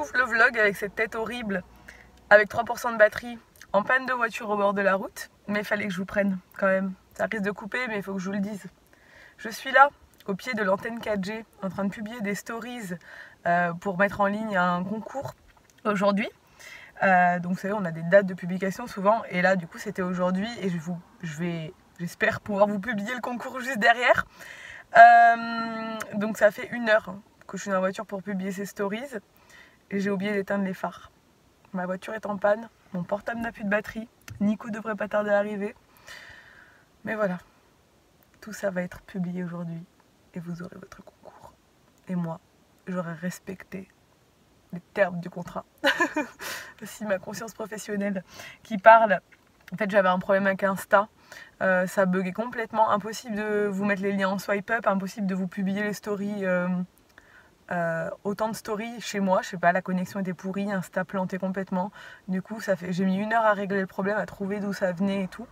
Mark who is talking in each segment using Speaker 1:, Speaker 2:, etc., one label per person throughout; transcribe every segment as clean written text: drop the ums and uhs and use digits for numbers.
Speaker 1: commence le vlog avec cette tête horrible, avec 3% de batterie, en panne de voiture au bord de la route. Mais il fallait que je vous prenne quand même. Ça risque de couper, mais il faut que je vous le dise. Je suis là, au pied de l'antenne 4G, en train de publier des stories pour mettre en ligne un concours aujourd'hui. Donc vous savez, on a des dates de publication souvent, et là du coup c'était aujourd'hui, et j'espère pouvoir vous publier le concours juste derrière. Donc ça fait 1 heure que je suis dans la voiture pour publier ces stories, et j'ai oublié d'éteindre les phares. Ma voiture est en panne, mon portable n'a plus de batterie, Nico devrait pas tarder à arriver. Mais voilà, tout ça va être publié aujourd'hui, et vous aurez votre concours. Et moi, j'aurai respecté les termes du contrat. Aussi ma conscience professionnelle qui parle. En fait, j'avais un problème avec Insta, ça buguait complètement, impossible de vous mettre les liens en swipe up, impossible de vous publier les stories, autant de stories chez moi, je sais pas, la connexion était pourrie, Insta planté complètement. Du coup, j'ai mis 1 heure à régler le problème, à trouver d'où ça venait et tout.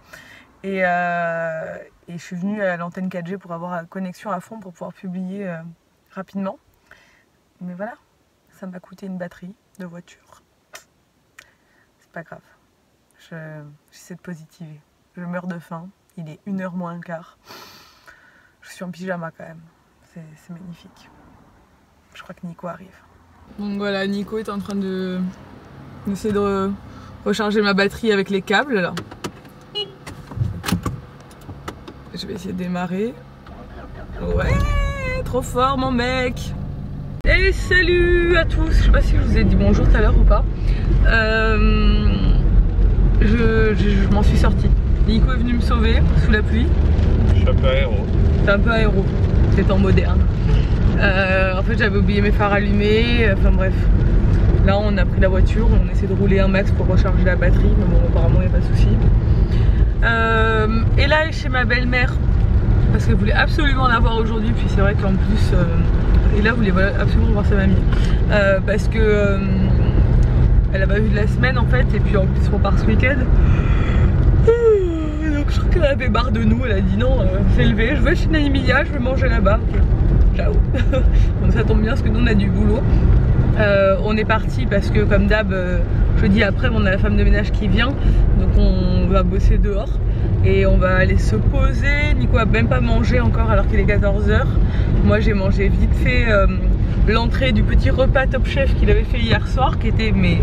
Speaker 1: Et je suis venue à l'antenne 4G pour avoir la connexion à fond pour pouvoir publier rapidement. Mais voilà, ça m'a coûté une batterie de voiture. C'est pas grave. J'essaie de positiver. Je meurs de faim. Il est 1h moins le quart. Je suis en pyjama quand même. C'est magnifique. Je crois que Nico arrive. Donc voilà, Nico est en train d'essayer de recharger ma batterie avec les câbles là. Je vais essayer de démarrer. Ouais, trop fort mon mec. Et salut à tous. Je sais pas si je vous ai dit bonjour tout à l'heure ou pas. Je m'en suis sortie. Nico est venu me sauver sous la pluie.
Speaker 2: Je suis un peu aéro.
Speaker 1: T'es un peu aéro. C'est en moderne. En fait j'avais oublié mes phares allumés. Enfin bref. Là on a pris la voiture. On essaie de rouler un max pour recharger la batterie. Mais bon apparemment il n'y a pas de souci. Et là elle est chez ma belle-mère. Parce qu'elle voulait absolument la voir aujourd'hui. Puis c'est vrai qu'en plus... et là vous voulez absolument voir sa mamie. Parce que... elle a pas vu de la semaine en fait, et puis en plus on part ce week-end. Donc je crois qu'elle avait marre de nous, elle a dit non, c'est levé, je vais chez Emilia, je vais manger là-bas. Okay. Ciao. Donc ça tombe bien parce que nous on a du boulot. On est parti parce que comme d'hab, jeudi après on a la femme de ménage qui vient, donc on va bosser dehors. Et on va aller se poser. Nico a même pas mangé encore alors qu'il est 14 h. Moi j'ai mangé vite fait l'entrée du petit repas Top Chef qu'il avait fait hier soir, qui était mais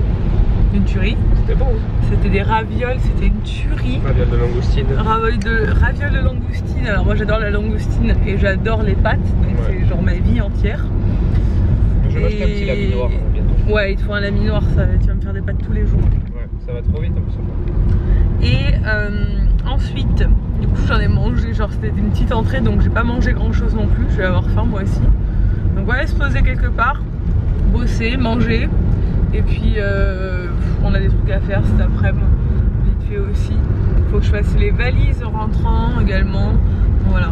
Speaker 1: une tuerie.
Speaker 2: C'était bon.
Speaker 1: C'était des ravioles, c'était une tuerie.
Speaker 2: Ravioles de langoustine.
Speaker 1: Ravioles de langoustine. Alors moi j'adore la langoustine et j'adore les pâtes, donc ouais. C'est genre ma vie entière.
Speaker 2: Je vais acheter un petit laminoir bientôt.
Speaker 1: Ouais, il te faut un laminoir, tu vas me faire des pâtes tous les jours.
Speaker 2: Ouais, ça va trop vite en plus.
Speaker 1: Et ensuite, du coup j'en ai mangé, genre c'était une petite entrée, donc j'ai pas mangé grand chose non plus, je vais avoir faim moi aussi. Donc voilà, se poser quelque part, bosser, manger, et puis on a des trucs à faire cet après-midi, vite fait aussi. Il faut que je fasse les valises en rentrant également. Voilà,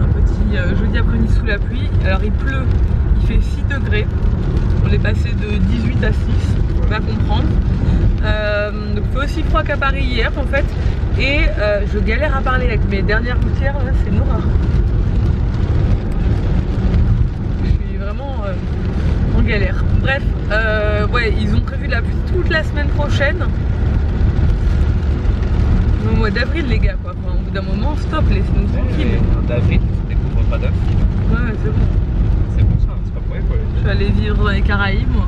Speaker 1: un petit jeudi après-midi sous la pluie. Alors il pleut, il fait 6 degrés, on est passé de 18 à 6, on va comprendre. Donc il fait aussi froid qu'à Paris hier en fait, et je galère à parler avec mes dernières gouttières, là c'est noir. Je suis vraiment en galère. Bref, ouais, ils ont prévu de la pluie toute la semaine prochaine. Au mois d'avril les gars quoi, enfin, au bout d'un moment stop, laissez-nous tranquille.
Speaker 2: D'avril, tu découvres pas d'œufs.
Speaker 1: Ouais c'est bon.
Speaker 2: C'est pour ça, c'est pas pour rien quoi.
Speaker 1: Je vais aller vivre dans les Caraïbes moi.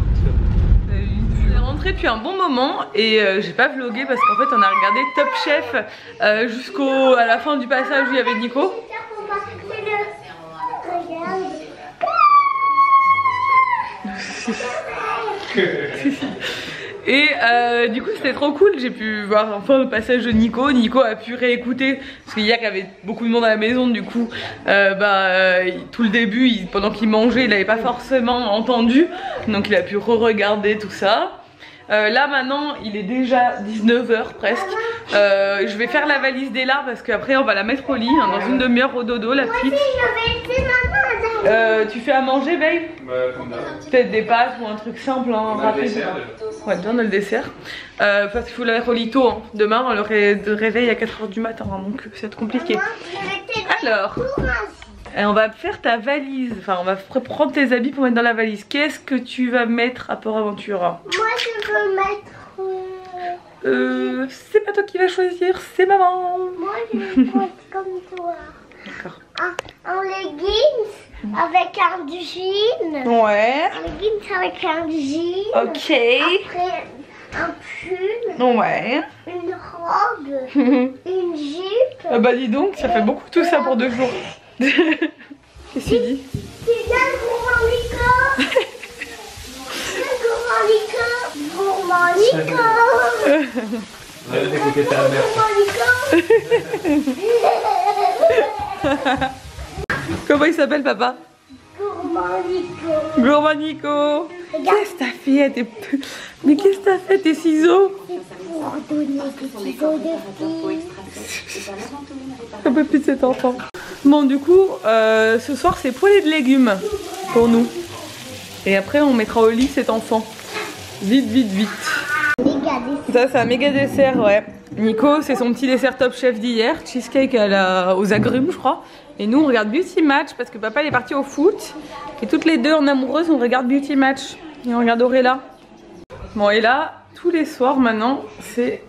Speaker 1: Je suis rentrée depuis un bon moment et j'ai pas vlogué parce qu'en fait on a regardé Top Chef jusqu'à la fin du passage où il y avait Nico. Et du coup c'était trop cool, j'ai pu voir enfin le passage de Nico. Nico a pu réécouter parce qu'hier il y avait beaucoup de monde à la maison, du coup tout le début pendant qu'il mangeait il n'avait pas forcément entendu, donc il a pu re-regarder tout ça. Là maintenant il est déjà 19 h presque. Je vais faire la valise d'Ella parce qu'après on va la mettre au lit hein, dans une demi-heure au dodo la petite. Tu fais à manger babe? Peut-être des pâtes ou un truc simple hein, rapide. Ouais, on a le dessert. Parce qu'il faut la mettre au lit tôt hein. Demain on le réveille à 4 h du matin hein, donc c'est compliqué. Alors Et on va faire ta valise, enfin on va prendre tes habits pour mettre dans la valise. Qu'est-ce que tu vas mettre à Port Aventura?
Speaker 3: Moi je veux mettre...
Speaker 1: c'est pas toi qui vas choisir, c'est maman.
Speaker 3: Moi je veux mettre comme toi.
Speaker 1: D'accord.
Speaker 3: Un leggings avec un jean.
Speaker 1: Ouais.
Speaker 3: Un leggings avec un jean.
Speaker 1: Ok.
Speaker 3: Après un pull.
Speaker 1: Ouais.
Speaker 3: Une robe. Une jupe.
Speaker 1: Ah bah dis donc, ça fait beaucoup tout ça pour 2 jours. Qu'est-ce que tu dis?
Speaker 3: Tu viens pour mon licorne. Pour mon licorne.
Speaker 2: Allez, écoutez ta mère.
Speaker 1: Comment il s'appelle papa?
Speaker 3: Gourmandico.
Speaker 1: Gourmandico. Qu'est-ce que t'as fait? Mais qu'est-ce que t'as fait tes ciseaux?
Speaker 3: Pour donner des ciseaux de fille.
Speaker 1: Un peu plus de cet enfant. Bon du coup, ce soir c'est poêlée de légumes pour nous. Et après on mettra au lit cet enfant. Vite, vite, vite. Ça c'est un méga dessert, ouais. Nico c'est son petit dessert Top Chef d'hier. Cheesecake aux agrumes je crois. Et nous on regarde Beauty Match parce que papa il est parti au foot. Et toutes les deux en amoureuses on regarde Beauty Match. Et on regarde Auréla. Bon et là, tous les soirs maintenant c'est...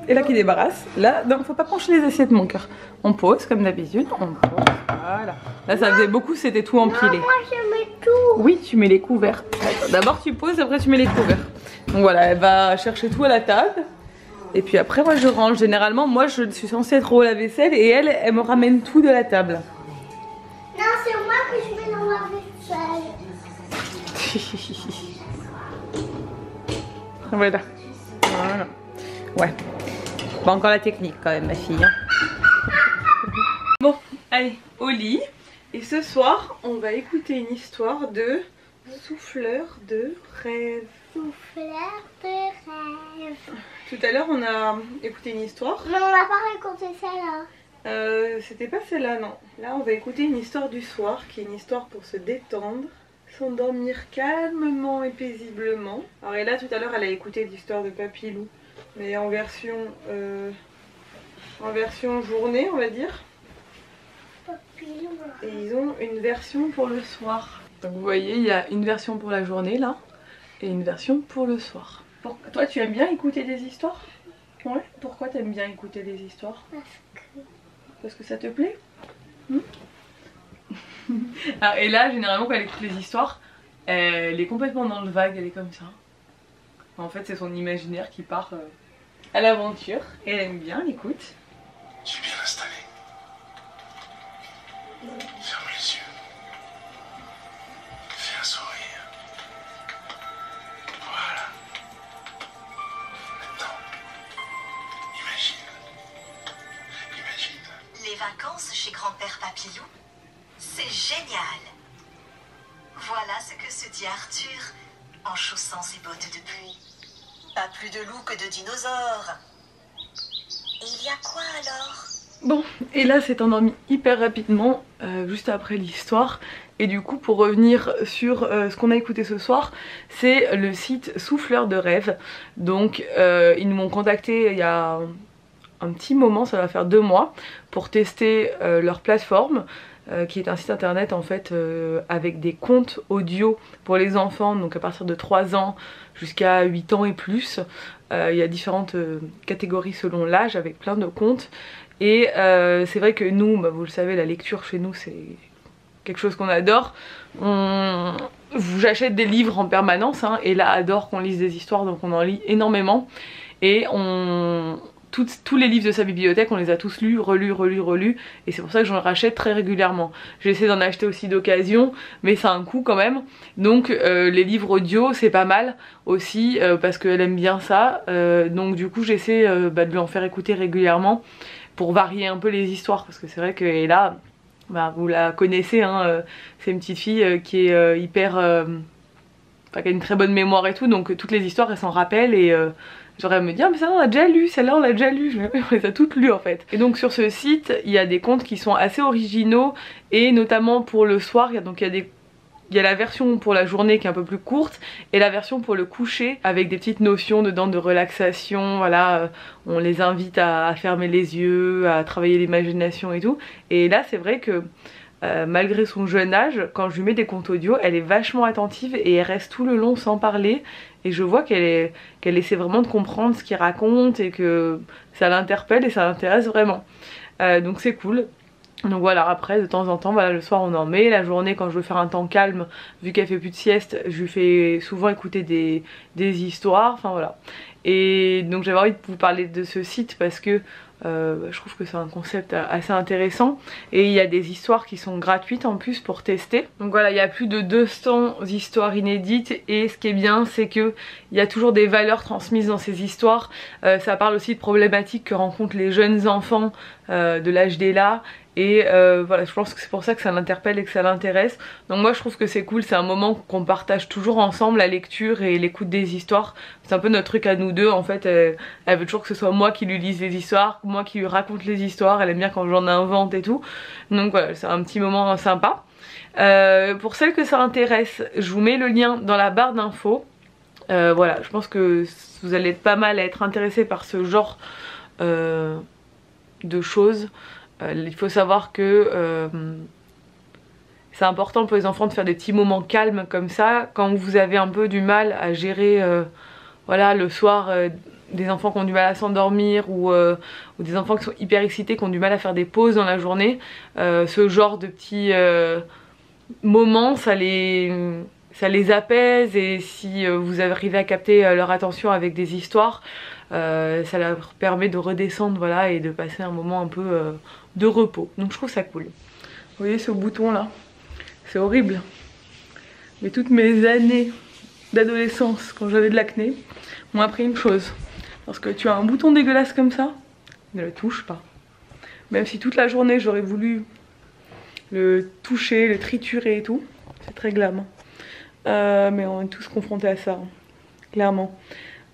Speaker 1: Et là qui débarrasse. Là, non, faut pas pencher les assiettes mon cœur. On pose comme d'habitude, on pose, voilà. Là ça faisait beaucoup, c'était tout empilé.
Speaker 3: Moi je mets tout.
Speaker 1: Oui, tu mets les couverts. D'abord tu poses, après tu mets les couverts. Donc voilà, elle va chercher tout à la table. Et puis après moi je range. Généralement moi je suis censée être au lave-vaisselle et elle me ramène tout de la table.
Speaker 3: Non, c'est moi que je mets dans la vaisselle.
Speaker 1: Voilà. Voilà. Ouais. Pas encore la technique quand même ma fille. Hein. Bon, allez, au lit. Et ce soir, on va écouter une histoire de souffleur de rêve.
Speaker 3: Souffleur de rêve.
Speaker 1: Tout à l'heure, on a écouté une histoire.
Speaker 3: Mais on n'a pas raconté ça là.
Speaker 1: C'était pas celle-là, non. Là, on va écouter une histoire du soir, qui est une histoire pour se détendre, s'endormir calmement et paisiblement. Alors, et là, tout à l'heure, elle a écouté l'histoire de Papilou, mais en version journée, on va dire. Et ils ont une version pour le soir. Donc vous voyez, il y a une version pour la journée là, et une version pour le soir. Toi, tu aimes bien écouter des histoires? Ouais. Pourquoi tu aimes bien écouter des histoires? Parce que ça te plaît? Alors, et là, généralement, quand elle écoute les histoires, elle est complètement dans le vague, elle est comme ça. En fait, c'est son imaginaire qui part à l'aventure. Et elle aime bien, elle écoute.
Speaker 4: Je suis bien installé. Ferme les yeux. Fais un sourire. Voilà. Maintenant, imagine. Imagine.
Speaker 5: Les vacances chez grand-père Papilou, c'est génial. Voilà ce que se dit Arthur en chaussant ses bottes de pluie. Pas plus de loups que de dinosaures. Et il y a quoi alors?
Speaker 1: Bon, et là c'est endormi hyper rapidement, juste après l'histoire. Et du coup, pour revenir sur ce qu'on a écouté ce soir, c'est le site Souffleur de rêve. Donc, ils m'ont contacté il y a un petit moment, ça va faire 2 mois, pour tester leur plateforme, qui est un site internet en fait avec des contes audio pour les enfants, donc à partir de 3 ans jusqu'à 8 ans et plus. Il y a différentes catégories selon l'âge avec plein de contes. Et c'est vrai que nous, bah, vous le savez, la lecture chez nous c'est quelque chose qu'on adore. J'achète des livres en permanence, hein, et là adore qu'on lise des histoires, donc on en lit énormément. Et tous les livres de sa bibliothèque, on les a tous lus, relus, et c'est pour ça que j'en rachète très régulièrement. J'essaie d'en acheter aussi d'occasion, mais ça a un coût quand même. Donc les livres audio c'est pas mal aussi, parce qu'elle aime bien ça. Donc du coup j'essaie de lui en faire écouter régulièrement pour varier un peu les histoires, parce que c'est vrai que là, bah, vous la connaissez, hein, c'est une petite fille qui est hyper... qui a une très bonne mémoire et tout, donc toutes les histoires elle s'en rappelle, et j'aurais me dire ah, mais ça on l'a déjà lu, celle-là on l'a déjà lu, on les a toutes lues en fait. Et donc sur ce site il y a des contes qui sont assez originaux, et notamment pour le soir, il y a il y a la version pour la journée qui est un peu plus courte et la version pour le coucher avec des petites notions dedans de relaxation, voilà, on les invite à fermer les yeux, à travailler l'imagination et tout. Et là c'est vrai que malgré son jeune âge, quand je lui mets des contes audio, elle est vachement attentive et elle reste tout le long sans parler. Et je vois qu'elle essaie vraiment de comprendre ce qu'il raconte et que ça l'interpelle et ça l'intéresse vraiment. Donc c'est cool. Donc voilà, après de temps en temps, voilà, le soir on en met, la journée quand je veux faire un temps calme, vu qu'elle fait plus de sieste, je lui fais souvent écouter des histoires, enfin voilà. Et donc j'avais envie de vous parler de ce site parce que je trouve que c'est un concept assez intéressant et il y a des histoires qui sont gratuites en plus pour tester. Donc voilà, il y a plus de 200 histoires inédites et ce qui est bien c'est que il y a toujours des valeurs transmises dans ces histoires. Ça parle aussi de problématiques que rencontrent les jeunes enfants de l'âge d'Ella. Et voilà, je pense que c'est pour ça que ça l'interpelle et que ça l'intéresse. Donc moi je trouve que c'est cool, c'est un moment qu'on partage toujours ensemble, la lecture et l'écoute des histoires. C'est un peu notre truc à nous deux en fait, elle veut toujours que ce soit moi qui lui lise les histoires, moi qui lui raconte les histoires, elle aime bien quand j'en invente et tout. Donc voilà, c'est un petit moment sympa. Pour celles que ça intéresse, je vous mets le lien dans la barre d'infos. Voilà, je pense que vous allez être pas mal à être intéressé par ce genre de choses. Il faut savoir que c'est important pour les enfants de faire des petits moments calmes comme ça. Quand vous avez un peu du mal à gérer voilà, le soir, des enfants qui ont du mal à s'endormir ou des enfants qui sont hyper excités, qui ont du mal à faire des pauses dans la journée, ce genre de petits moments, ça les apaise et si vous arrivez à capter leur attention avec des histoires, ça leur permet de redescendre, voilà, et de passer un moment un peu de repos. Donc je trouve ça cool. Vous voyez ce bouton là, c'est horrible. Mais toutes mes années d'adolescence, quand j'avais de l'acné, m'ont appris une chose. Lorsque tu as un bouton dégueulasse comme ça, ne le touche pas. Même si toute la journée j'aurais voulu le toucher, le triturer et tout, c'est très glam. Mais on est tous confrontés à ça, hein, clairement.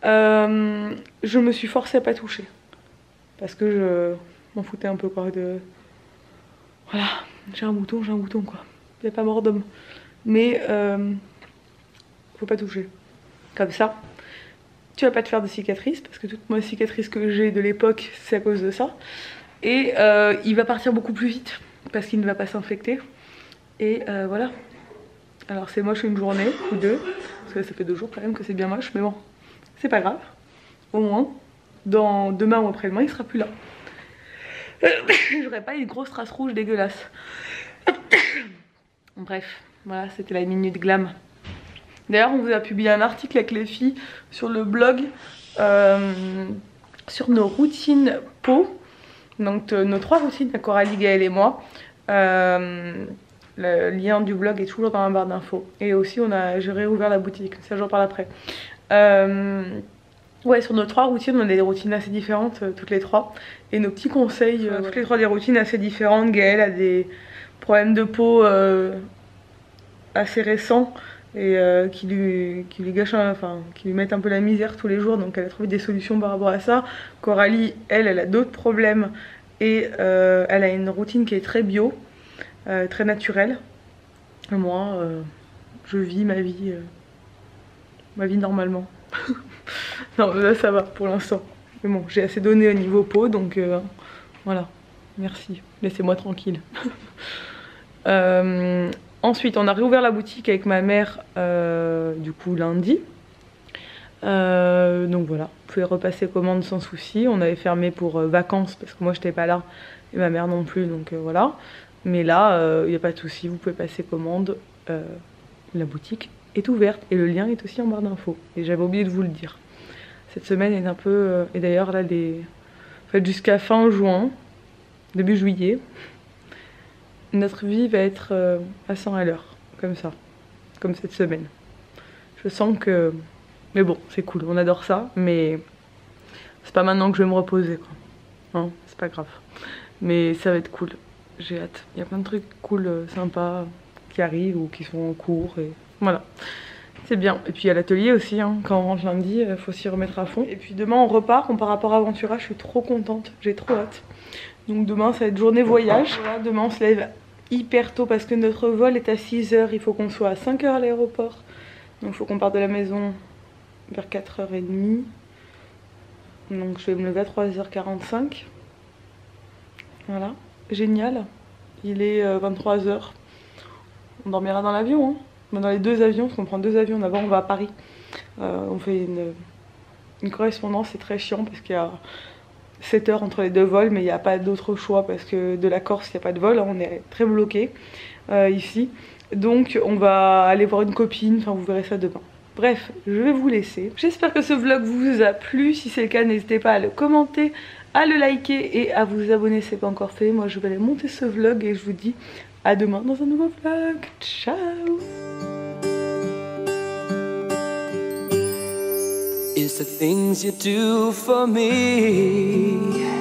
Speaker 1: Je me suis forcée à pas toucher parce que je m'en foutais un peu quoi de... Voilà, j'ai un bouton quoi. Il n'y a pas mort d'homme. Mais faut pas toucher. Comme ça, tu vas pas te faire de cicatrices parce que toutes mes cicatrices que j'ai de l'époque, c'est à cause de ça. Et il va partir beaucoup plus vite parce qu'il ne va pas s'infecter. Et voilà. Alors c'est moche une journée ou deux, parce que ça fait 2 jours quand même que c'est bien moche, mais bon, c'est pas grave. Au moins, demain ou après-demain, il sera plus là. J'aurais pas une grosse trace rouge dégueulasse. Bref, voilà, c'était la minute glam. D'ailleurs, on vous a publié un article avec les filles sur le blog sur nos routines peau. Donc nos 3 routines à Coralie, Gaëlle et moi. Le lien du blog est toujours dans la barre d'infos. Et aussi j'ai réouvert la boutique, ça j'en parle après. Ouais, sur nos 3 routines, on a des routines assez différentes toutes les 3. Et nos petits conseils, toutes les 3 des routines assez différentes. Gaëlle a des problèmes de peau assez récents et qui lui gâchent, enfin qui lui mettent un peu la misère tous les jours. Donc elle a trouvé des solutions par rapport à ça. Coralie, elle a d'autres problèmes et elle a une routine qui est très bio. Très naturel. Moi, je vis ma vie normalement. Non, là ça va pour l'instant. Mais bon, j'ai assez donné au niveau peau, donc voilà. Merci, laissez-moi tranquille. Ensuite, on a réouvert la boutique avec ma mère, du coup lundi. Donc voilà, vous pouvez repasser commande sans souci. On avait fermé pour vacances parce que moi j'étais pas là et ma mère non plus, donc voilà. Mais là, il n'y a pas de souci, vous pouvez passer commande. La boutique est ouverte et le lien est aussi en barre d'infos. Et j'avais oublié de vous le dire. Cette semaine est un peu... et d'ailleurs, là, en fait, jusqu'à fin juin, début juillet, notre vie va être à 100 à l'heure. Comme ça. Comme cette semaine. Je sens que... Mais bon, c'est cool, on adore ça. Mais c'est pas maintenant que je vais me reposer, quoi. Hein, c'est pas grave. Mais ça va être cool. J'ai hâte. Il y a plein de trucs cool, sympas qui arrivent ou qui sont en cours et voilà. C'est bien. Et puis à l'atelier aussi, hein. Quand on rentre lundi, il faut s'y remettre à fond. Et puis demain on repart, on part à Port Aventura, je suis trop contente, j'ai trop hâte. Donc demain ça va être journée voyage. Voilà, demain on se lève hyper tôt parce que notre vol est à 6 h. Il faut qu'on soit à 5 h à l'aéroport. Donc il faut qu'on parte de la maison vers 4 h30. Donc je vais me lever à 3 h45. Voilà, génial. Il est 23 h. On dormira dans l'avion, hein. Dans les 2 avions, parce qu'on prend 2 avions. D'abord on va à Paris. On fait une correspondance, c'est très chiant parce qu'il y a 7 heures entre les 2 vols, mais il n'y a pas d'autre choix parce que de la Corse, il n'y a pas de vol, hein. On est très bloqué ici. Donc on va aller voir une copine, enfin vous verrez ça demain. Bref, je vais vous laisser. J'espère que ce vlog vous a plu. Si c'est le cas, n'hésitez pas à le commenter, à le liker et à vous abonner si ce n'est pas encore fait. Moi je vais aller monter ce vlog et je vous dis à demain dans un nouveau vlog. Ciao!
Speaker 6: It's the things you do for me.